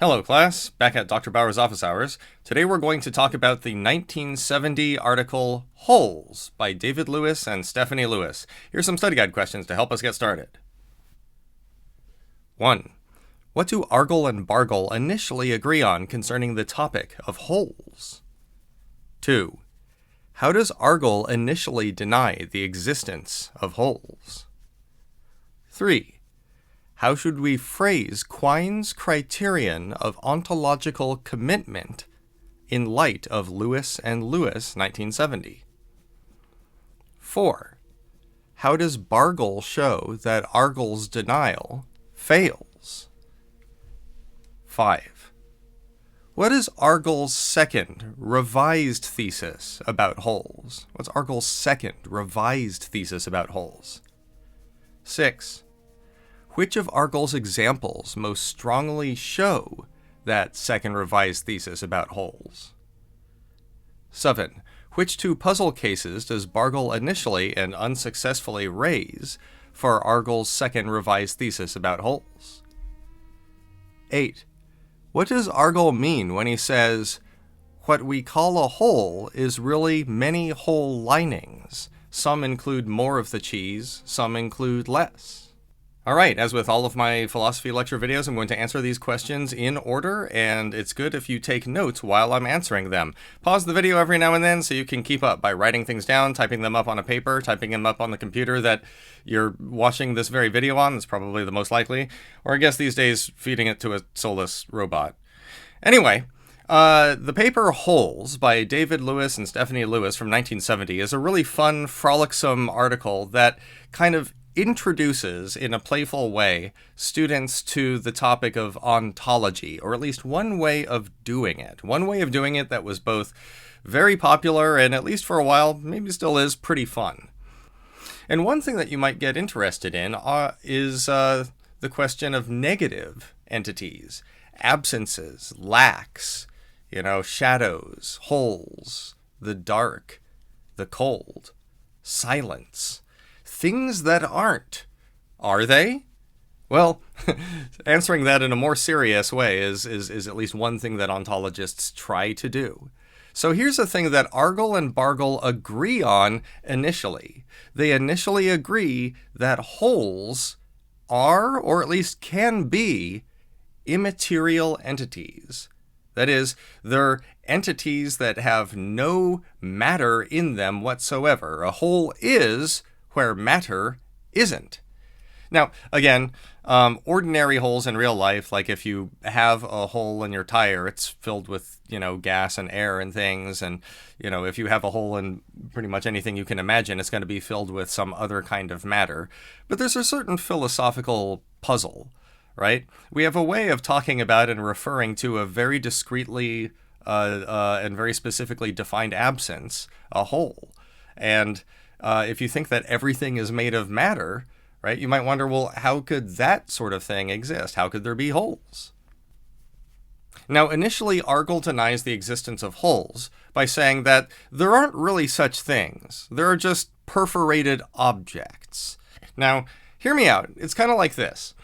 Hello class, back at Dr. Bauer's office hours. Today we're going to talk about the 1970 article Holes by David Lewis and Stephanie Lewis. Here's some study guide questions to help us get started. 1. What do Argle and Bargle initially agree on concerning the topic of holes? 2. How does Argle initially deny the existence of holes? 3. How should we phrase Quine's criterion of ontological commitment in light of Lewis and Lewis, 1970? 4. How does Bargle show that Argle's denial fails? 5. What is Argle's second revised thesis about holes? What's Argle's second revised thesis about holes? 6. Which of Argle's examples most strongly show that second revised thesis about holes? 7. Which two puzzle cases does Bargle initially and unsuccessfully raise for Argle's second revised thesis about holes? 8. What does Argle mean when he says, "What we call a hole is really many hole linings. Some include more of the cheese, some include less"? Alright, as with all of my philosophy lecture videos, I'm going to answer these questions in order, and it's good if you take notes while I'm answering them. Pause the video every now and then so you can keep up by writing things down, typing them up on a paper, typing them up on the computer that you're watching this very video on. That's probably the most likely. Or I guess these days, feeding it to a soulless robot. Anyway, the paper Holes by David Lewis and Stephanie Lewis from 1970 is a really fun, frolicsome article that kind of introduces, in a playful way, students to the topic of ontology, or at least one way of doing it. One way of doing it that was both very popular and, at least for a while, maybe still is, pretty fun. And one thing that you might get interested in is the question of negative entities, absences, lacks, shadows, holes, the dark, the cold, silence. Things that aren't. Are they? Well, answering that in a more serious way is at least one thing that ontologists try to do. So here's the thing that Argle and Bargle agree on initially. They initially agree that holes are, or at least can be, immaterial entities. That is, they're entities that have no matter in them whatsoever. A hole is where matter isn't. Now, again, ordinary holes in real life, like if you have a hole in your tire, it's filled with, gas and air and things. And, if you have a hole in pretty much anything you can imagine, it's going to be filled with some other kind of matter. But there's a certain philosophical puzzle, right? We have a way of talking about and referring to a very discreetly and very specifically defined absence, a hole. And if you think that everything is made of matter, right, you might wonder, well, how could that sort of thing exist? How could there be holes? Now, initially, Argle denies the existence of holes by saying that there aren't really such things. There are just perforated objects. Now, hear me out. It's kind of like this.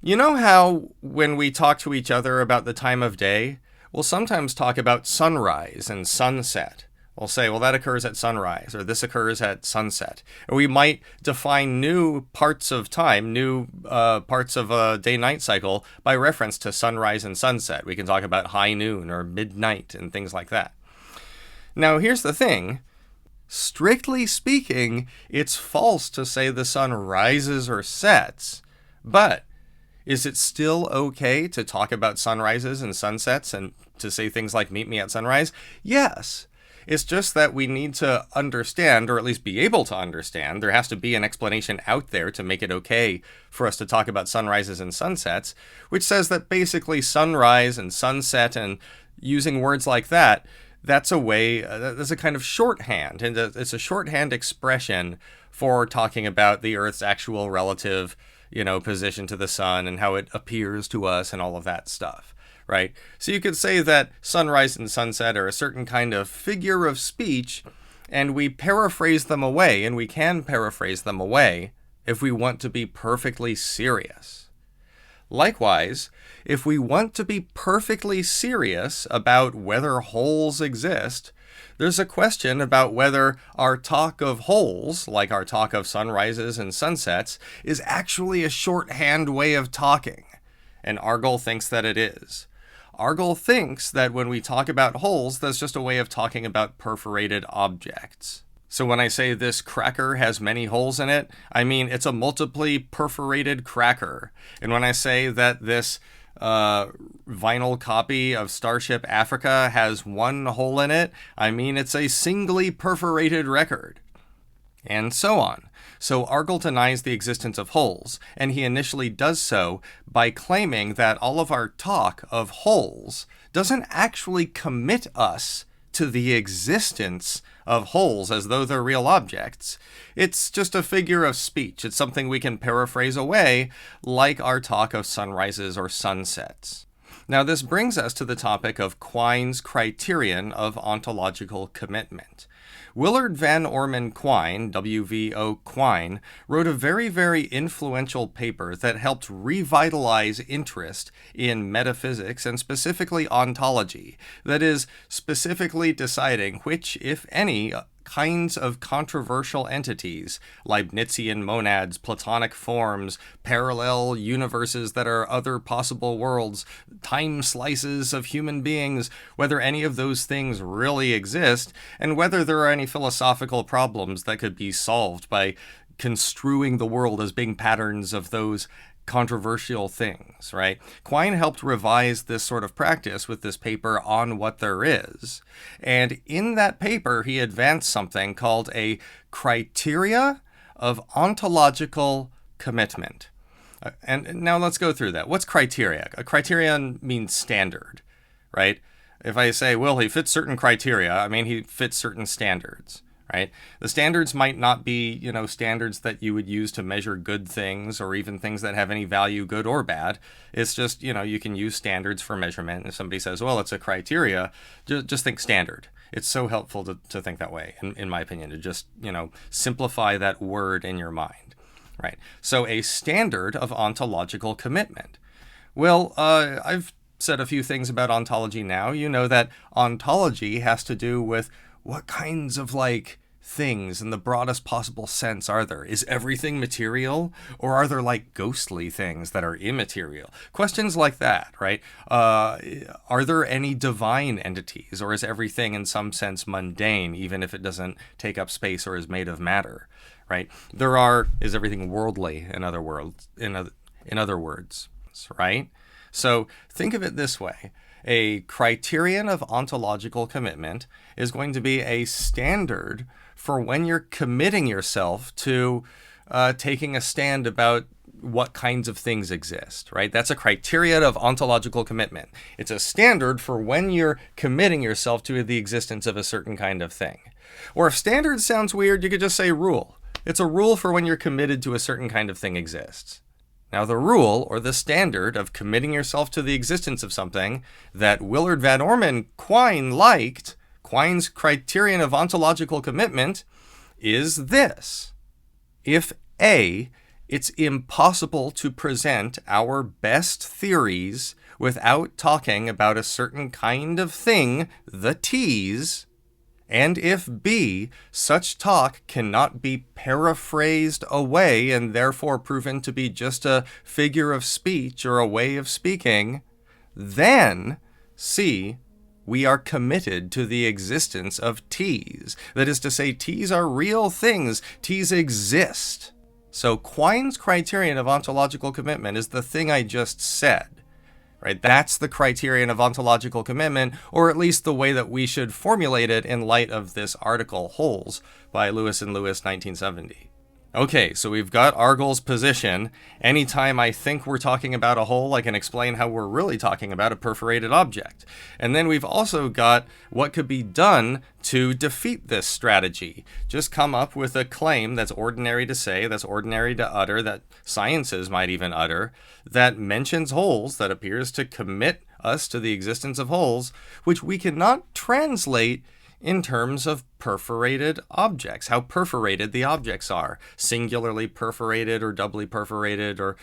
You know how when we talk to each other about the time of day, we'll sometimes talk about sunrise and sunset. We'll say, well, that occurs at sunrise, or this occurs at sunset. Or we might define new parts of time, new parts of a day-night cycle by reference to sunrise and sunset. We can talk about high noon or midnight and things like that. Now, here's the thing. Strictly speaking, it's false to say the sun rises or sets, but is it still okay to talk about sunrises and sunsets and to say things like meet me at sunrise? Yes. It's just that we need to understand, or at least be able to understand, there has to be an explanation out there to make it okay for us to talk about sunrises and sunsets, which says that basically sunrise and sunset and using words like that, that's a way, that's a kind of shorthand, and it's a shorthand expression for talking about the Earth's actual relative, position to the sun and how it appears to us and all of that stuff. Right? So you could say that sunrise and sunset are a certain kind of figure of speech, and we paraphrase them away, and we can paraphrase them away if we want to be perfectly serious. Likewise, if we want to be perfectly serious about whether wholes exist, there's a question about whether our talk of wholes, like our talk of sunrises and sunsets, is actually a shorthand way of talking. And Argle thinks that it is. Argle thinks that when we talk about wholes, that's just a way of talking about perforated objects. So when I say this cracker has many holes in it, I mean it's a multiply perforated cracker. And when I say that this vinyl copy of Starship Africa has one hole in it, I mean it's a singly perforated record. And so on. So Argle denies the existence of wholes, and he initially does so by claiming that all of our talk of wholes doesn't actually commit us to the existence of wholes as though they're real objects. It's just a figure of speech. It's something we can paraphrase away, like our talk of sunrises or sunsets. Now, this brings us to the topic of Quine's criterion of ontological commitment. Willard Van Orman Quine, W.V.O. Quine, wrote a very, very influential paper that helped revitalize interest in metaphysics and specifically ontology, that is, specifically deciding which, if any, kinds of controversial entities, Leibnizian monads, Platonic forms, parallel universes that are other possible worlds, time slices of human beings, whether any of those things really exist, and whether there are any philosophical problems that could be solved by construing the world as being patterns of those controversial things, right? Quine helped revise this sort of practice with this paper on what there is. And in that paper, he advanced something called a criteria of ontological commitment. And now let's go through that. What's criteria? A criterion means standard, right? If I say, well, he fits certain criteria, I mean, he fits certain standards. Right? The standards might not be, standards that you would use to measure good things or even things that have any value, good or bad. It's just, you can use standards for measurement. If somebody says, well, it's a criteria, just think standard. It's so helpful to think that way, in my opinion, to just, simplify that word in your mind. Right? So a standard of ontological commitment. Well, I've said a few things about ontology now. You know that ontology has to do with what kinds of things in the broadest possible sense are there? Is everything material, or are there ghostly things that are immaterial? Questions like that, right? Are there any divine entities, or is everything in some sense mundane, even if it doesn't take up space or is made of matter, right? Is everything worldly, in other words, right? So think of it this way. A criterion of ontological commitment is going to be a standard for when you're committing yourself to taking a stand about what kinds of things exist, right? That's a criterion of ontological commitment. It's a standard for when you're committing yourself to the existence of a certain kind of thing. Or if standard sounds weird, you could just say rule. It's a rule for when you're committed to a certain kind of thing exists. Now, the rule, or the standard, of committing yourself to the existence of something that Willard Van Orman Quine liked, Quine's criterion of ontological commitment, is this. If A, it's impossible to present our best theories without talking about a certain kind of thing, the T's, and if B, such talk cannot be paraphrased away and therefore proven to be just a figure of speech or a way of speaking, then C, we are committed to the existence of T's. That is to say, T's are real things. T's exist. So Quine's criterion of ontological commitment is the thing I just said. Right? That's the criterion of ontological commitment, or at least the way that we should formulate it in light of this article, Wholes, by Lewis and Lewis, 1970. Okay, so we've got Argle's position. Anytime I think we're talking about a hole, I can explain how we're really talking about a perforated object. And then we've also got what could be done to defeat this strategy. Just come up with a claim that's ordinary to say, that's ordinary to utter, that sciences might even utter, that mentions holes, that appears to commit us to the existence of holes, which we cannot translate in terms of perforated objects, how perforated the objects are, singularly perforated or doubly perforated or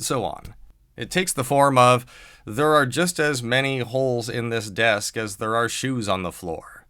so on. It takes the form of, there are just as many holes in this desk as there are shoes on the floor,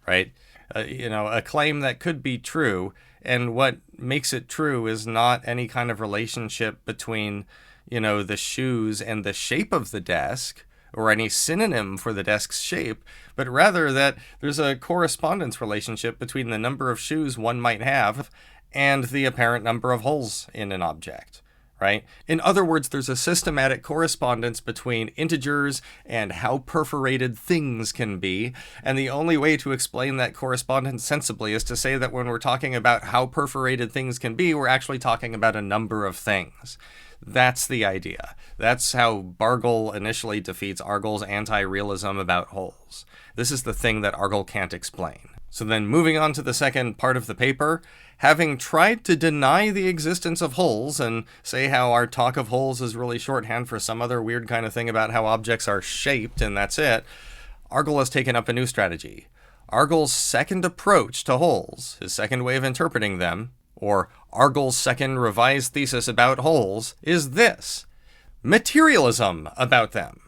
right? A claim that could be true, and what makes it true is not any kind of relationship between, the shoes and the shape of the desk, or any synonym for the desk's shape, but rather that there's a correspondence relationship between the number of shoes one might have and the apparent number of holes in an object, right? In other words, there's a systematic correspondence between integers and how perforated things can be, and the only way to explain that correspondence sensibly is to say that when we're talking about how perforated things can be, we're actually talking about a number of things. That's the idea. That's how Bargle initially defeats Argle's anti-realism about holes. This is the thing that Argle can't explain. So then moving on to the second part of the paper, having tried to deny the existence of holes and say how our talk of holes is really shorthand for some other weird kind of thing about how objects are shaped and that's it, Argle has taken up a new strategy. Argle's second approach to holes, his second way of interpreting them, or Argle's second revised thesis about holes, is this: materialism about them.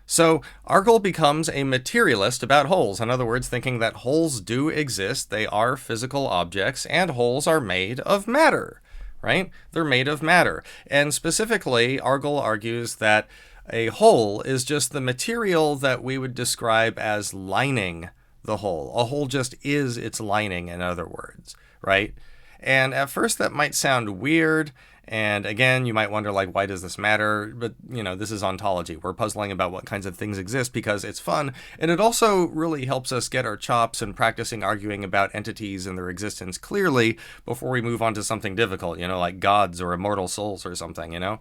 So Argle becomes a materialist about holes, in other words, thinking that holes do exist, they are physical objects, and holes are made of matter, right? They're made of matter. And specifically, Argle argues that a hole is just the material that we would describe as lining the hole. A hole just is its lining, in other words, right? And at first that might sound weird, and again, you might wonder, why does this matter? But, this is ontology. We're puzzling about what kinds of things exist because it's fun, and it also really helps us get our chops in practicing arguing about entities and their existence clearly before we move on to something difficult, like gods or immortal souls or something,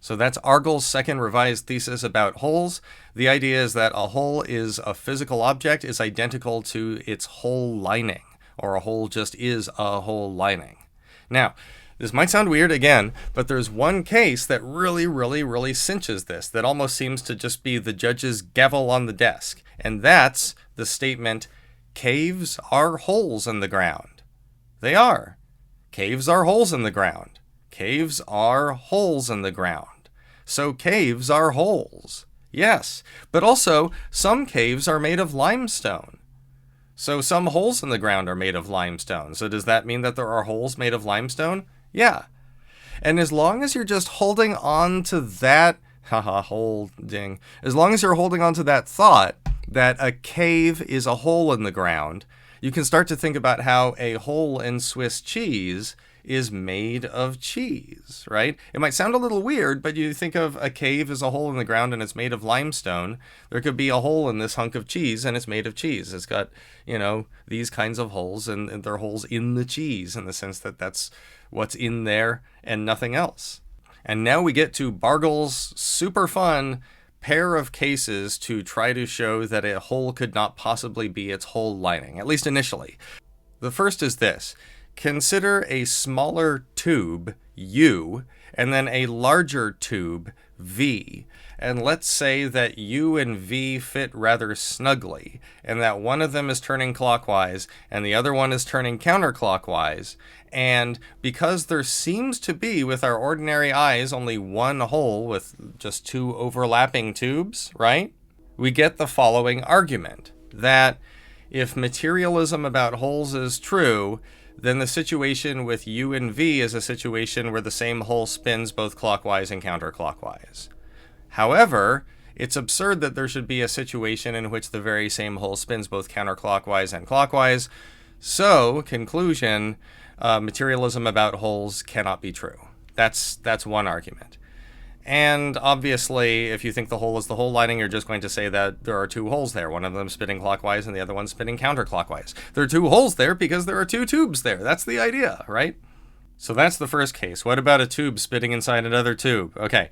So that's Argle's second revised thesis about holes. The idea is that a hole is a physical object, is identical to its hole lining, or a hole just is a hole lining. Now, this might sound weird again, but there's one case that really cinches this, that almost seems to just be the judge's gavel on the desk, and that's the statement, caves are holes in the ground. They are. Caves are holes in the ground. Caves are holes in the ground. So caves are holes. Yes, but also some caves are made of limestone. So some holes in the ground are made of limestone. So does that mean that there are holes made of limestone? Yeah. And as long as you're just holding on to that, holding, as long as you're holding on to that thought that a cave is a hole in the ground, you can start to think about how a hole in Swiss cheese is made of cheese, right? It might sound a little weird, but you think of a cave as a hole in the ground and it's made of limestone. There could be a hole in this hunk of cheese and it's made of cheese. It's got, these kinds of holes, and they're holes in the cheese in the sense that that's what's in there and nothing else. And now we get to Bargle's super fun pair of cases to try to show that a hole could not possibly be its hole lining, at least initially. The first is this. Consider a smaller tube, U, and then a larger tube, V. And let's say that U and V fit rather snugly, and that one of them is turning clockwise and the other one is turning counterclockwise. And because there seems to be, with our ordinary eyes, only one hole with just two overlapping tubes, right? We get the following argument, that if materialism about holes is true, then the situation with U and V is a situation where the same hole spins both clockwise and counterclockwise. However, it's absurd that there should be a situation in which the very same hole spins both counterclockwise and clockwise. So, conclusion, materialism about holes cannot be true. That's one argument. And obviously, if you think the hole is the hole lining, you're just going to say that there are two holes there. One of them spinning clockwise and the other one spinning counterclockwise. There are two holes there because there are two tubes there. That's the idea, right? So that's the first case. What about a tube spitting inside another tube? Okay.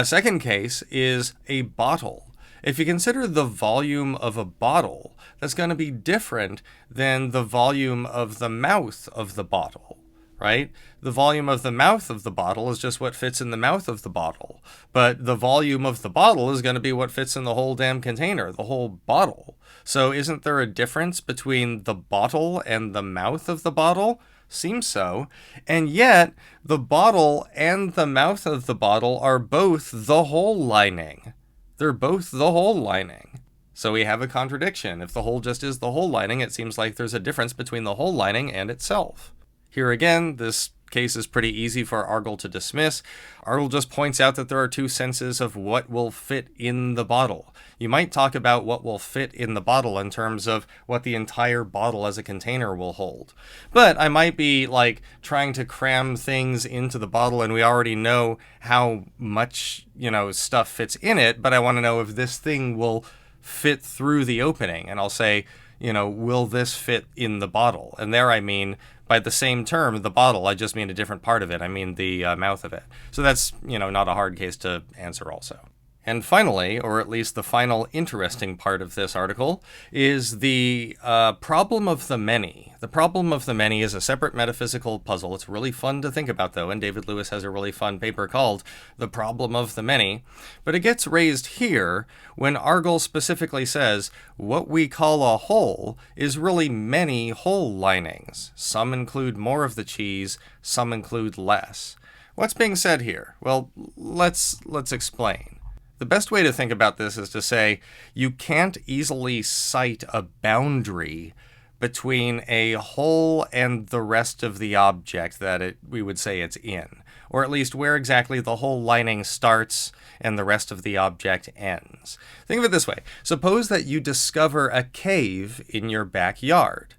Second case is a bottle. If you consider the volume of a bottle, that's going to be different than the volume of the mouth of the bottle, right? The volume of the mouth of the bottle is just what fits in the mouth of the bottle. But the volume of the bottle is going to be what fits in the whole damn container, the whole bottle. So isn't there a difference between the bottle and the mouth of the bottle? Seems so. And yet, the bottle and the mouth of the bottle are both the hole lining. They're both the hole lining. So we have a contradiction. If the hole just is the hole lining, it seems like there's a difference between the hole lining and itself. Here again, this case is pretty easy for Argle to dismiss. Argle just points out that there are two senses of what will fit in the bottle. You might talk about what will fit in the bottle in terms of what the entire bottle as a container will hold. But I might be like trying to cram things into the bottle and we already know how much, stuff fits in it, but I want to know if this thing will fit through the opening. And I'll say, will this fit in the bottle? And there I mean, by the same term, the bottle, I just mean a different part of it. I mean the mouth of it. So that's, not a hard case to answer also. And finally, or at least the final interesting part of this article, is the problem of the many. The problem of the many is a separate metaphysical puzzle. It's really fun to think about, though, and David Lewis has a really fun paper called The Problem of the Many. But it gets raised here when Argle specifically says what we call a hole is really many hole linings. Some include more of the cheese, some include less. What's being said here? Well, let's explain. The best way to think about this is to say you can't easily cite a boundary between a hole and the rest of the object that we would say it's in, or at least where exactly the hole lining starts and the rest of the object ends. Think of it this way. Suppose that you discover a cave in your backyard,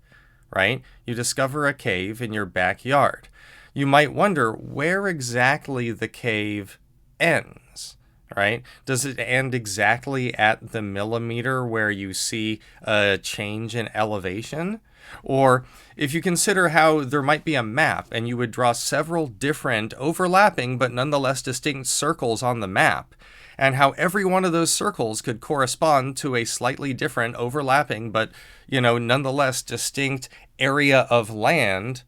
right? You discover a cave in your backyard. You might wonder where exactly the cave ends. Right? Does it end exactly at the millimeter where you see a change in elevation? Or if you consider how there might be a map and you would draw several different overlapping but nonetheless distinct circles on the map, and how every one of those circles could correspond to a slightly different overlapping but, nonetheless distinct area of land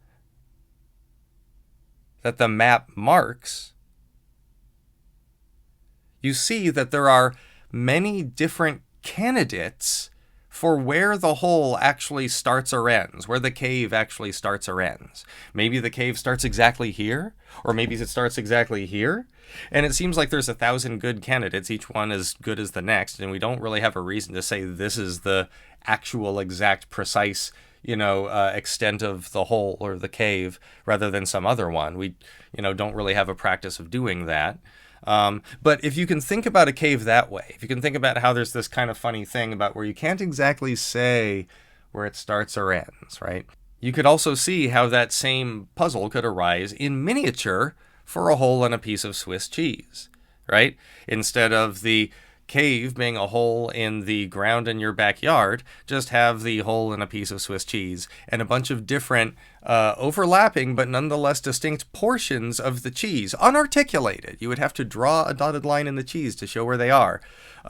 that the map marks, you see that there are many different candidates for where the hole actually starts or ends, where the cave actually starts or ends. Maybe the cave starts exactly here, or maybe it starts exactly here. And it seems like there's 1,000 good candidates, each one as good as the next, and we don't really have a reason to say this is the actual exact precise extent of the hole or the cave rather than some other one. We, don't really have a practice of doing that. But if you can think about a cave that way, if you can think about how there's this kind of funny thing about where you can't exactly say where it starts or ends, right? You could also see how that same puzzle could arise in miniature for a hole in a piece of Swiss cheese, right? Instead of the cave being a hole in the ground in your backyard, just have the hole in a piece of Swiss cheese and a bunch of different overlapping but nonetheless distinct portions of the cheese, unarticulated. You would have to draw a dotted line in the cheese to show where they are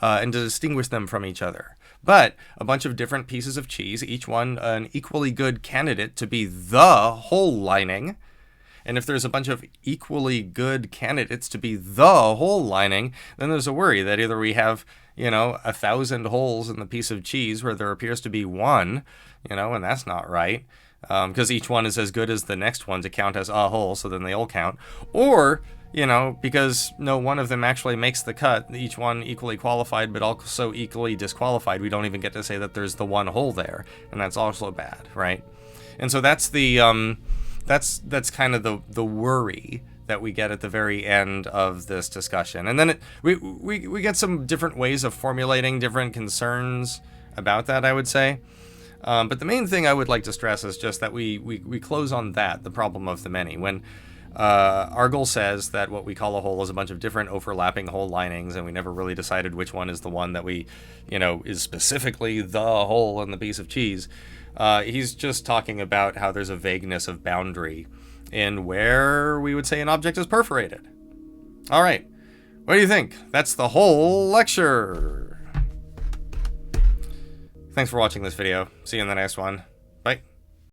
and to distinguish them from each other. But a bunch of different pieces of cheese, each one an equally good candidate to be the hole lining. And if there's a bunch of equally good candidates to be the hole lining, then there's a worry that either we have, 1,000 holes in the piece of cheese where there appears to be one, and that's not right, because each one is as good as the next one to count as a hole, so then they all count. Or, because no one of them actually makes the cut, each one equally qualified but also equally disqualified, we don't even get to say that there's the one hole there, and that's also bad, right? And so that's the... That's kind of the worry that we get at the very end of this discussion. And then we get some different ways of formulating different concerns about that, I would say. But the main thing I would like to stress is just that we close on that, the problem of the many. When Argle says that what we call a hole is a bunch of different overlapping hole linings, and we never really decided which one is the one that we, is specifically the hole in the piece of cheese. He's just talking about how there's a vagueness of boundary in where we would say an object is perforated. All right, what do you think? That's the whole lecture. Thanks for watching this video. See you in the next one.